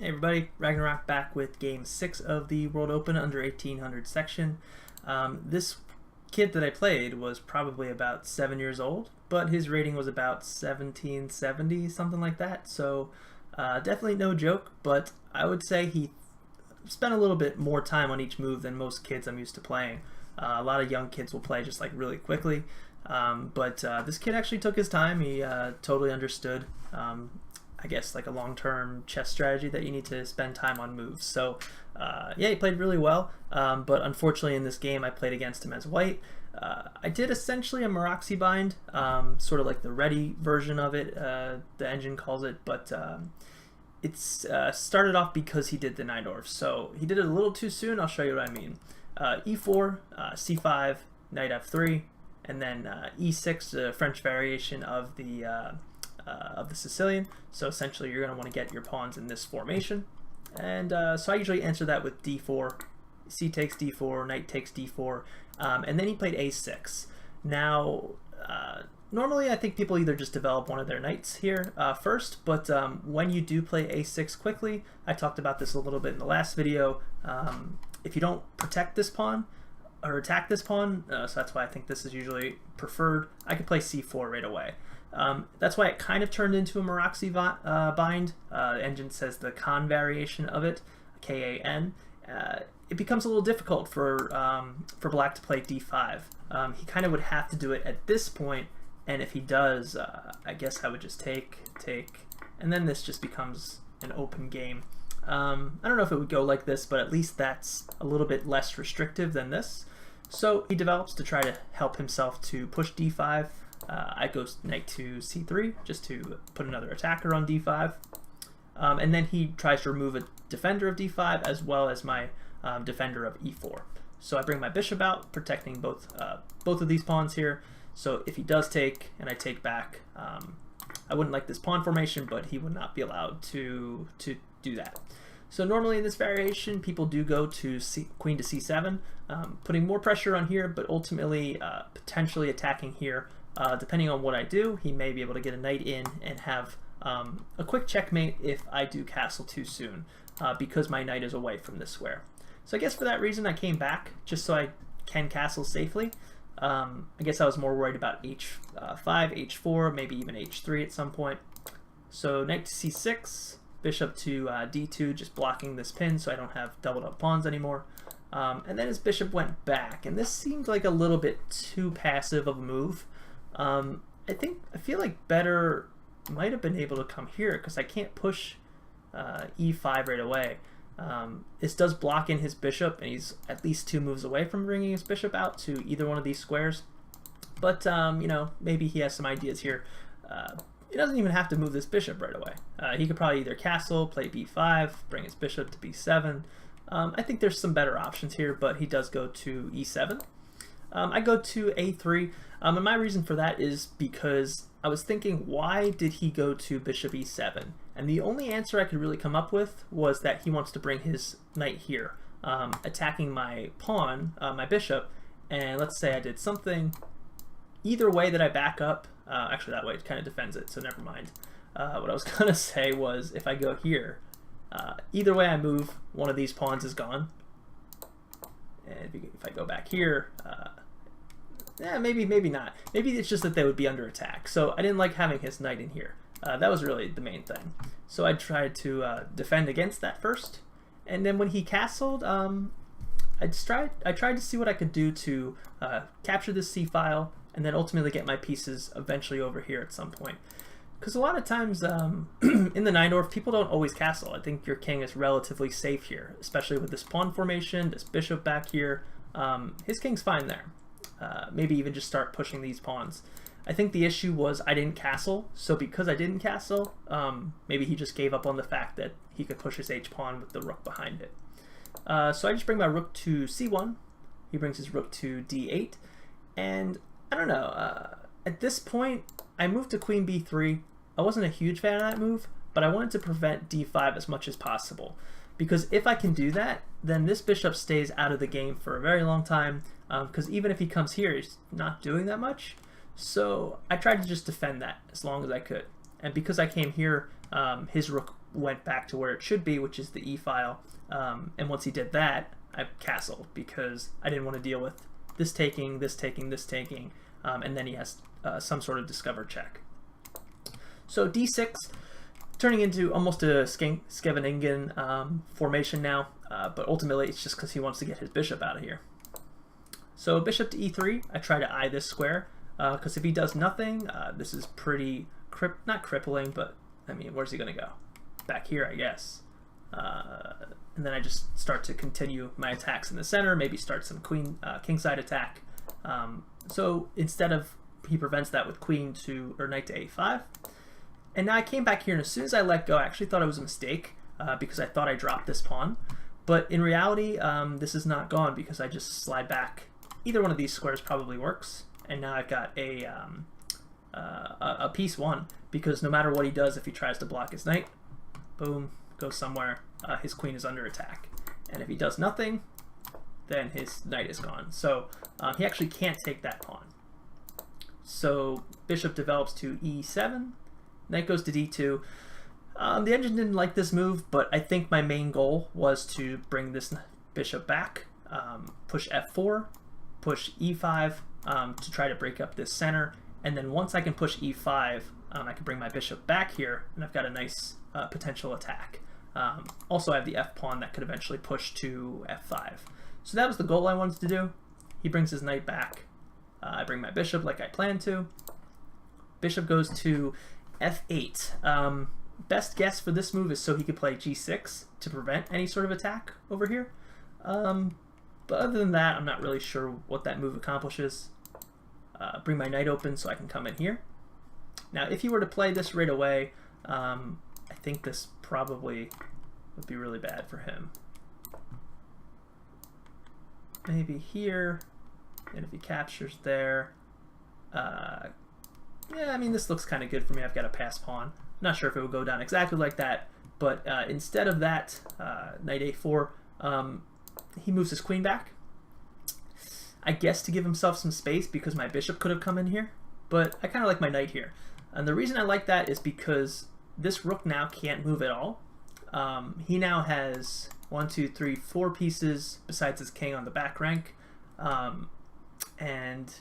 Hey everybody, Ragnarok back with Game 6 of the World Open under 1800 section. This kid that I played was probably about 7 years old, but his rating was about 1770, something like that, so definitely no joke, but I would say he spent a little bit more time on each move than most kids I'm used to playing. A lot of young kids will play just like really quickly, but this kid actually took his time. He totally understood I guess like a long-term chess strategy that you need to spend time on moves. So yeah, he played really well, but unfortunately in this game I played against him as white. I did essentially a Maroczy Bind, sort of like the Reti version of it, the engine calls it, but it's started off because he did the Najdorf. So he did it a little too soon. I'll show you what I mean. E4, C5, knight F3, and then E6, the French variation of the Sicilian. So essentially you're going to want to get your pawns in this formation, and so I usually answer that with D4, C takes D4, knight takes D4, and then he played A6. Now normally I think people either just develop one of their knights here first, but when you do play A6 quickly, I talked about this a little bit in the last video, if you don't protect this pawn or attack this pawn, so that's why I think this is usually preferred, I could play C4 right away. That's why it kind of turned into a Maroczy Bind. The engine says the Khan variation of it, K-A-N. It becomes a little difficult for black to play D5. He kind of would have to do it at this point, and if he does, I guess I would just take, and then this just becomes an open game. I don't know if it would go like this, but at least that's a little bit less restrictive than this. So he develops to try to help himself to push D5. I go knight to C3 just to put another attacker on D5, and then he tries to remove a defender of D5 as well as my defender of E4. So I bring my bishop out, protecting both of these pawns here. So if he does take and I take back, I wouldn't like this pawn formation, but he would not be allowed to do that. So normally in this variation, people do go to queen to C7, putting more pressure on here, but ultimately potentially attacking here. Depending on what I do, he may be able to get a knight in and have a quick checkmate if I do castle too soon, because my knight is away from this square. So I guess for that reason I came back, just so I can castle safely. I guess I was more worried about H5, H4, maybe even H3 at some point. So knight to C6, bishop to D2, just blocking this pin so I don't have doubled up pawns anymore. And then his bishop went back, and this seemed like a little bit too passive of a move. I feel like better might have been able to come here because I can't push E5 right away. This does block in his bishop, and he's at least 2 moves away from bringing his bishop out to either one of these squares. But you know, maybe he has some ideas here. He doesn't even have to move this bishop right away. He could probably either castle, play B5, bring his bishop to B7. I think there's some better options here, but he does go to E7. I go to A3, and my reason for that is because I was thinking, why did he go to bishop E7? And the only answer I could really come up with was that he wants to bring his knight here, attacking my pawn, my bishop, and let's say I did something, either way that I back up, actually that way it kind of defends it, so never mind. What I was going to say was, if I go here, either way I move, one of these pawns is gone. And if I go back here, yeah, maybe not. Maybe it's just that they would be under attack. So I didn't like having his knight in here. That was really the main thing. So I tried to defend against that first, and then when he castled, I tried to see what I could do to capture this C file, and then ultimately get my pieces eventually over here at some point. Because a lot of times in the Najdorf, people don't always castle. I think your king is relatively safe here, especially with this pawn formation, this bishop back here. His king's fine there. Maybe even just start pushing these pawns. I think the issue was I didn't castle, so because I didn't castle, maybe he just gave up on the fact that he could push his h-pawn with the rook behind it. So I just bring my rook to c1, he brings his rook to d8, and I don't know, at this point I moved to queen b3. I wasn't a huge fan of that move, but I wanted to prevent d5 as much as possible, because if I can do that, then this bishop stays out of the game for a very long time, because even if he comes here, he's not doing that much. So I tried to just defend that as long as I could. And because I came here, his rook went back to where it should be, which is the E file. And once he did that, I castled because I didn't want to deal with this taking, this taking, this taking, and then he has some sort of discover check. So D6, turning into almost a Scheveningen formation now, but ultimately it's just because he wants to get his bishop out of here. So bishop to E3, I try to eye this square, because if he does nothing, this is pretty, not crippling, but I mean, where's he going to go? Back here, I guess. And then I just start to continue my attacks in the center, maybe start some kingside attack. So instead of, he prevents that with queen to, or knight to A5. And now I came back here, and as soon as I let go, I actually thought it was a mistake, because I thought I dropped this pawn. But in reality, this is not gone because I just slide back. Either one of these squares probably works, and now I've got a piece won, because no matter what he does, if he tries to block his knight, boom, goes somewhere, his queen is under attack. And if he does nothing, then his knight is gone. So he actually can't take that pawn. So bishop develops to E7, knight goes to D2. The engine didn't like this move, but I think my main goal was to bring this bishop back, push F4, push E5 to try to break up this center, and then once I can push E5, I can bring my bishop back here, and I've got a nice potential attack. Also, I have the F pawn that could eventually push to F5. So that was the goal I wanted to do. He brings his knight back. I bring my bishop like I planned to. Bishop goes to F8. Best guess for this move is so he could play G6 to prevent any sort of attack over here. But other than that, I'm not really sure what that move accomplishes. Bring my knight open so I can come in here. Now, if he were to play this right away, I think this probably would be really bad for him. Maybe here, and if he captures there, yeah, I mean, this looks kind of good for me. I've got a pass pawn. Not sure if it would go down exactly like that, but instead of that, knight A4, he moves his queen back. I guess to give himself some space because my bishop could have come in here, but I kind of like my knight here. And the reason I like that is because this rook now can't move at all. He now has 1, 2, 3, 4 pieces besides his king on the back rank. And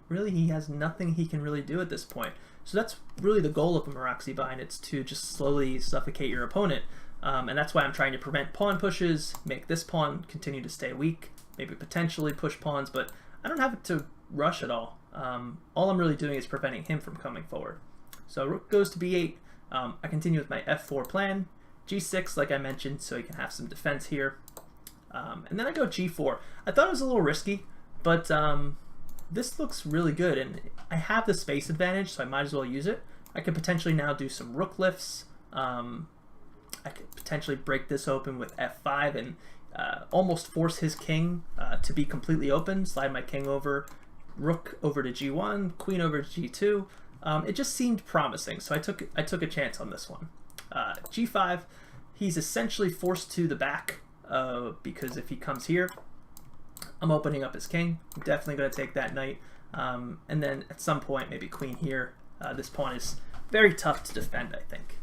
really he has nothing he can really do at this point. So that's really the goal of a Maroczy Bind. It's to just slowly suffocate your opponent. And that's why I'm trying to prevent pawn pushes, make this pawn continue to stay weak, maybe potentially push pawns, but I don't have to rush at all. All I'm really doing is preventing him from coming forward. So rook goes to B8. I continue with my F4 plan. G6, like I mentioned, so he can have some defense here. And then I go G4. I thought it was a little risky, but this looks really good, and I have the space advantage, so I might as well use it. I could potentially now do some rook lifts. I could potentially break this open with F5 and almost force his king to be completely open, slide my king over, rook over to G1, queen over to G2. It just seemed promising, so I took a chance on this one. G5, he's essentially forced to the back because if he comes here, I'm opening up his king. I'm definitely going to take that knight. And then at some point, maybe queen here. This pawn is very tough to defend, I think.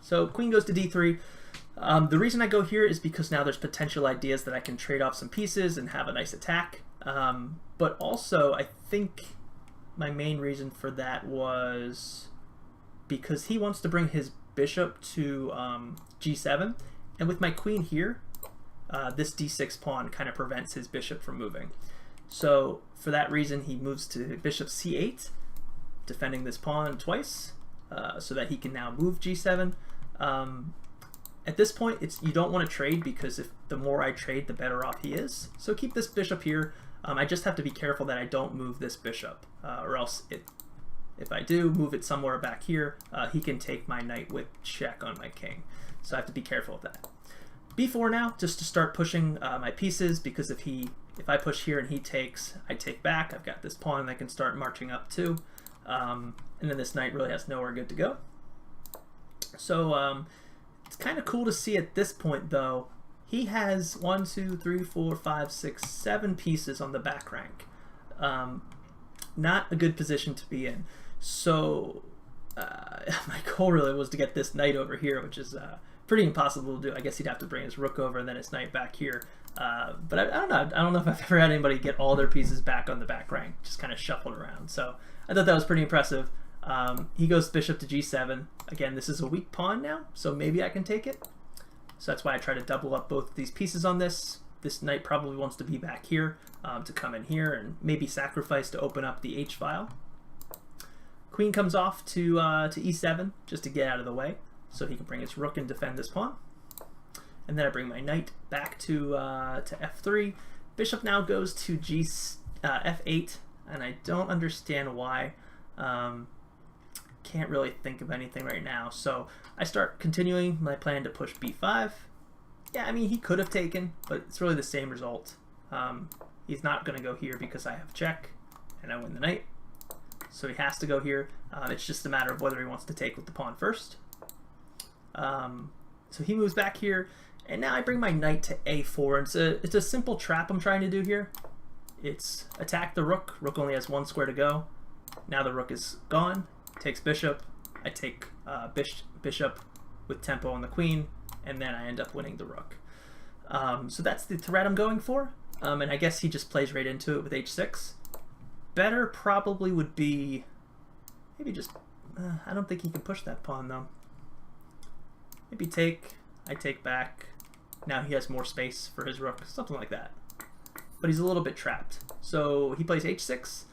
So queen goes to D3. The reason I go here is because now there's potential ideas that I can trade off some pieces and have a nice attack. But also, I think my main reason for that was because he wants to bring his bishop to G7. And with my queen here, this D6 pawn kind of prevents his bishop from moving. So for that reason, he moves to bishop C8, defending this pawn twice, so that he can now move G7. At this point, you don't want to trade because if the more I trade, the better off he is. So keep this bishop here. I just have to be careful that I don't move this bishop, or else if I do move it somewhere back here, he can take my knight with check on my king. So I have to be careful of that. B4 now, just to start pushing my pieces, because if I push here and he takes, I take back. I've got this pawn that I can start marching up to, and then this knight really has nowhere good to go. So it's kind of cool to see at this point, though, he has 1, 2, 3, 4, 5, 6, 7 pieces on the back rank. Not a good position to be in. So my goal really was to get this knight over here, which is pretty impossible to do. I guess he'd have to bring his rook over and then his knight back here. But I don't know. I don't know if I've ever had anybody get all their pieces back on the back rank, just kind of shuffled around. So I thought that was pretty impressive. He goes bishop to g7. Again, this is a weak pawn now, so maybe I can take it. So that's why I try to double up both of these pieces on this. This knight probably wants to be back here to come in here and maybe sacrifice to open up the h file. Queen comes off to e7 just to get out of the way, so he can bring his rook and defend this pawn. And then I bring my knight back to f3. Bishop now goes to f8, and I don't understand why. Can't really think of anything right now, so I start continuing my plan to push b5. Yeah, I mean, he could have taken, but it's really the same result. He's not going to go here because I have check, and I win the knight. So he has to go here. It's just a matter of whether he wants to take with the pawn first. So he moves back here, and now I bring my knight to a4. It's a simple trap I'm trying to do here. It's attack the rook. Rook only has one square to go. Now the rook is gone. Takes bishop. I take bishop with tempo on the queen, and then I end up winning the rook. So that's the threat I'm going for. And I guess he just plays right into it with h6. Better probably would be maybe just I don't think he can push that pawn though. Maybe take, I take back. Now he has more space for his rook, something like that. But he's a little bit trapped. So he plays h6.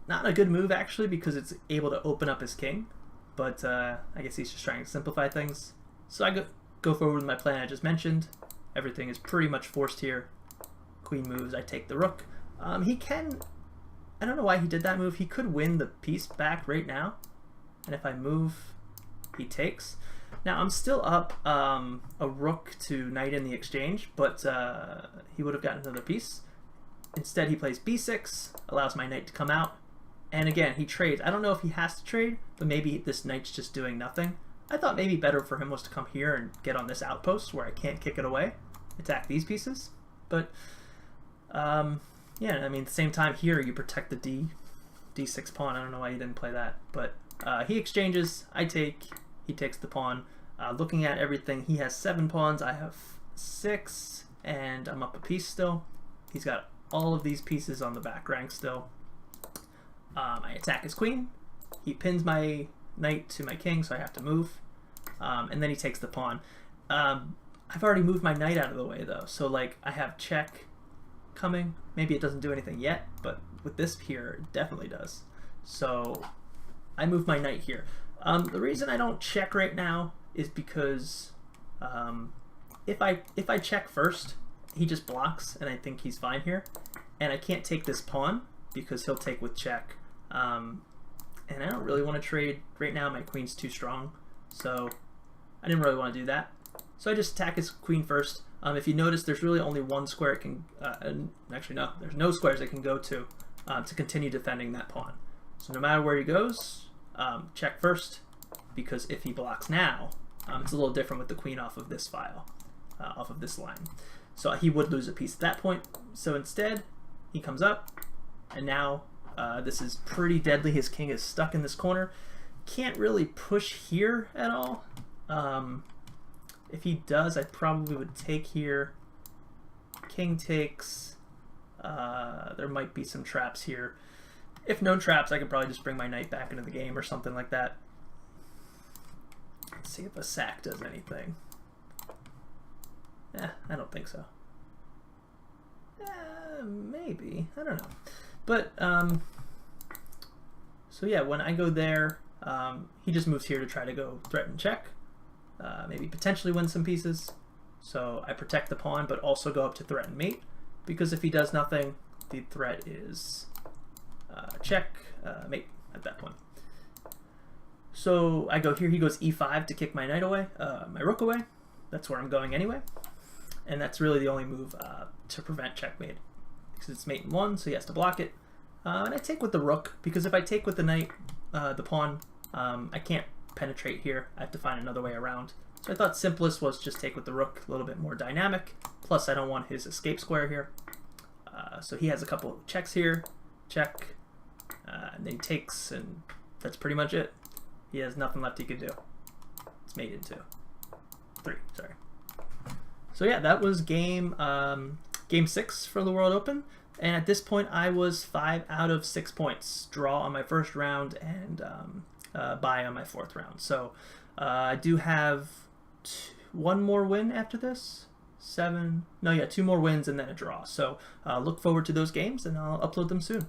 Not a good move actually, because it's able to open up his king. But I guess he's just trying to simplify things. So I go forward with my plan I just mentioned. Everything is pretty much forced here. Queen moves, I take the rook. He can, I don't know why he did that move. He could win the piece back right now. And if I move, he takes. Now I'm still up a rook to knight in the exchange, but he would have gotten another piece. Instead he plays b6, allows my knight to come out. And again, he trades. I don't know if he has to trade, but maybe this knight's just doing nothing. I thought maybe better for him was to come here and get on this outpost where I can't kick it away, attack these pieces. But yeah, I mean, at the same time here you protect the d6 pawn. I don't know why he didn't play that, but he exchanges. I take. He takes the pawn. Looking at everything, he has 7 pawns. I have 6, and I'm up a piece still. He's got all of these pieces on the back rank still. I attack his queen. He pins my knight to my king, so I have to move. And then he takes the pawn. I've already moved my knight out of the way though, so like I have check coming. Maybe it doesn't do anything yet, but with this here, it definitely does. So I move my knight here. The reason I don't check right now is because if I check first, he just blocks, and I think he's fine here. And I can't take this pawn because he'll take with check. And I don't really want to trade right now. My queen's too strong, so I didn't really want to do that. So I just attack his queen first. If you notice, there's really only one square it can. Actually, no, there's no squares it can go to continue defending that pawn. So no matter where he goes, check first, because if he blocks now, it's a little different with the queen off of this file, off of this line. So he would lose a piece at that point. So instead, he comes up, and now this is pretty deadly. His king is stuck in this corner. Can't really push here at all. If he does, I probably would take here. King takes. There might be some traps here. If no traps, I could probably just bring my knight back into the game or something like that. Let's see if a sack does anything. I don't think so. Maybe. I don't know. But, so yeah, when I go there, he just moves here to try to go threaten check. Maybe potentially win some pieces. So I protect the pawn, but also go up to threaten mate, because if he does nothing, the threat is check, mate at that point. So I go here, he goes e5 to kick my knight away, my rook away. That's where I'm going anyway. And that's really the only move to prevent checkmate, because it's mate in 1, so he has to block it. And I take with the rook, because if I take with the knight, the pawn, I can't penetrate here. I have to find another way around. So I thought simplest was just take with the rook, a little bit more dynamic. Plus I don't want his escape square here. So he has a couple checks here, check, and then he takes, and that's pretty much it. He has nothing left he could do. It's made into 3. Sorry. So yeah, that was game 6 for the World Open. And at this point, I was 5 out of 6 points. Draw on my first round and bye on my 4th round. So I do have 1 more win after this. 2 more wins and then a draw. So look forward to those games, and I'll upload them soon.